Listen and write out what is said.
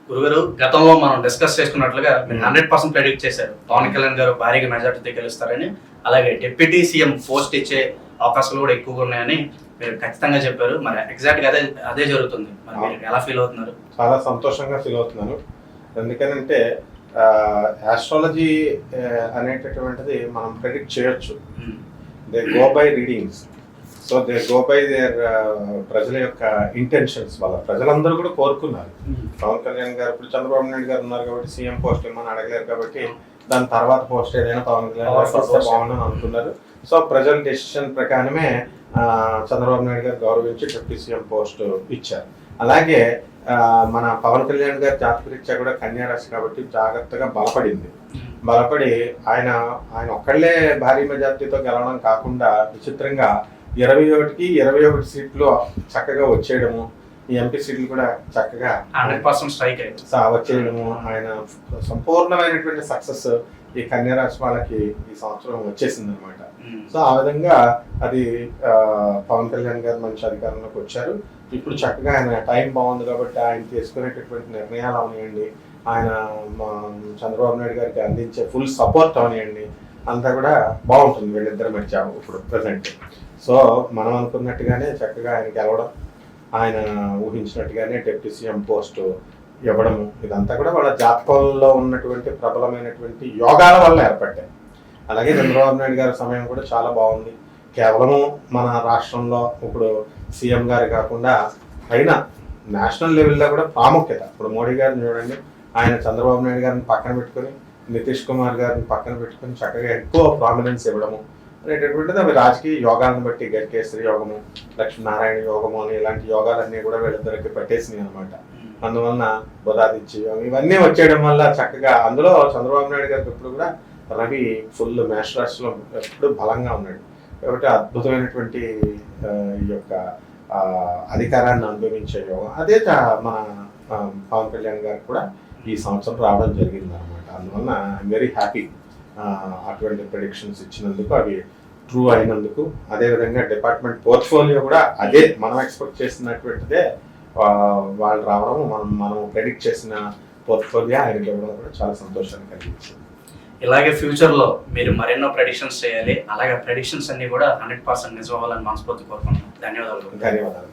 గురుగారు, గతంలో మనం డిస్కస్ చేసుకున్నట్లుగా మీరు 100% ప్రెడిక్ట్ చేశారు పవన్ కళ్యాణ్ గారు భారీగా మెజార్టీతో గెలుస్తారని. అలాగే డిప్యూటీ సీఎం పోస్ట్ ఇచ్చే అవకాశాలు కూడా ఎక్కువగా ఉన్నాయని మీరు ఖచ్చితంగా చెప్పారు. మరి ఎగ్జాక్ట్ గా అదే జరుగుతుంది. మరి మీరు ఎలా ఫీల్ అవుతున్నారు? చాలా సంతోషంగా ఫీల్ అవుతున్నాను. ఎందుకనంటే ఆస్ట్రాలజీ అనేటటువంటిది మనం ప్రెడిక్ట్ చేయొచ్చు. They go by readings. So they go by their ప్రజల యొక్క ఇంటెన్షన్స్. వాళ్ళ ప్రజలందరూ కూడా కోరుకున్నారు. పవన్ కళ్యాణ్ గారు, ఇప్పుడు చంద్రబాబు నాయుడు గారు ఉన్నారు కాబట్టి సీఎం పోస్ట్ ఏమని అడగలేరు కాబట్టి దాని తర్వాత పోస్ట్ ఏదైనా పవన్ కళ్యాణ్ గారు వస్తే బాగుందని అనుకున్నారు. సో ప్రజల డెసిషన్ ప్రకారమే చంద్రబాబు నాయుడు గారు గౌరవించి డిప్యూటీ సీఎం పోస్ట్ ఇచ్చారు. అలాగే మన పవన్ కళ్యాణ్ గారి జాతకరీత్యా కూడా కన్యా రాశి కాబట్టి జాగ్రత్తగా బలపడి ఆయన ఒక్కళ్ళే భారీ మెజార్టీతో గెలవడం కాకుండా విచిత్రంగా 21కి 21 సీట్లు చక్కగా వచ్చేయడము, ఈ ఎంపీ సీట్లు కూడా చక్కగా 100% స్ట్రైక్ వచ్చేయడము, ఆయన సంపూర్ణమైనటువంటి సక్సెస్ ఈ కన్యా రాశి వాళ్ళకి ఈ సంవత్సరం వచ్చేసింది అనమాట. సో ఆ విధంగా అది పవన్ కళ్యాణ్ గారు మంచి అధికారంలోకి వచ్చారు. ఇప్పుడు చక్కగా ఆయన టైం బాగుంది కాబట్టి ఆయన తీసుకునేటటువంటి నిర్ణయాలు అవనివ్వండి, ఆయన చంద్రబాబు నాయుడు గారికి అందించే ఫుల్ సపోర్ట్ అవనివ్వండి, అంతా కూడా బాగుంటుంది వీళ్ళిద్దరి మధ్య ఇప్పుడు ప్రజెంట్. సో మనం అనుకున్నట్టుగానే చక్కగా ఆయన గెలవడం, ఆయన ఊహించినట్టుగానే డిప్యూటీ సీఎం పోస్ట్ ఇవ్వడము, ఇదంతా కూడా వాళ్ళ జాతకంలో ఉన్నటువంటి ప్రబలమైనటువంటి యోగాల వల్ల ఏర్పడ్డాయి. అలాగే చంద్రబాబు నాయుడు గారి సమయం కూడా చాలా బాగుంది. కేవలము మన రాష్ట్రంలో ఇప్పుడు సీఎం గారు కాకుండా పైన నేషనల్ లెవెల్లో కూడా ప్రాముఖ్యత. ఇప్పుడు మోడీ గారిని చూడండి, ఆయన చంద్రబాబు నాయుడు గారిని పక్కన పెట్టుకొని నితీష్ కుమార్ గారిని పక్కన పెట్టుకొని చక్కగా ఎక్కువ ప్రామినెన్స్ ఇవ్వడము అనేటటువంటిది అవి రాజకీయ యోగాలను బట్టి గరికేశ్వరి యోగము, లక్ష్మీనారాయణ యోగము అని ఇలాంటి యోగాలన్నీ కూడా వీళ్ళిద్దరికి పట్టేసినాయి అనమాట. అందువలన బుధాదిత్య యోగం ఇవన్నీ వచ్చేయడం వల్ల చక్కగా అందులో చంద్రబాబు నాయుడు గారికి ఎప్పుడు కూడా రవి ఫుల్ మేష రాశిలో ఎప్పుడు బలంగా ఉన్నాడు కాబట్టి అద్భుతమైనటువంటి ఈ యొక్క అధికారాన్ని అనుభవించే యోగం అదే మన పవన్ కళ్యాణ్ గారికి కూడా ఈ సంవత్సరం రావడం జరిగింది అనమాట. అందువలన ఐఎమ్ వెరీ హ్యాపీ అటువంటి ప్రెడిక్షన్స్ ఇచ్చినందుకు, అవి ట్రూ అయినందుకు. అదేవిధంగా డిపార్ట్మెంట్ పోర్ట్ఫోలియో కూడా అదే మనం ఎక్స్పెక్ట్ చేసినటువంటిదే వాళ్ళు రావడం, మనం ప్రెడిక్ట్ చేసిన పోర్ట్ఫోలియో ఆయనకి ఇవ్వడం కూడా చాలా సంతోషాన్ని కలిగించింది. ఇలాగే ఫ్యూచర్లో మీరు మరెన్నో ప్రెడిక్షన్స్ చేయాలి. అలాగే ప్రెడిక్షన్స్ అన్ని కూడా 100% నిజం అవ్వాలని మనస్ఫూర్తి కోరుకుంటున్నాం. ధన్యవాదాలు.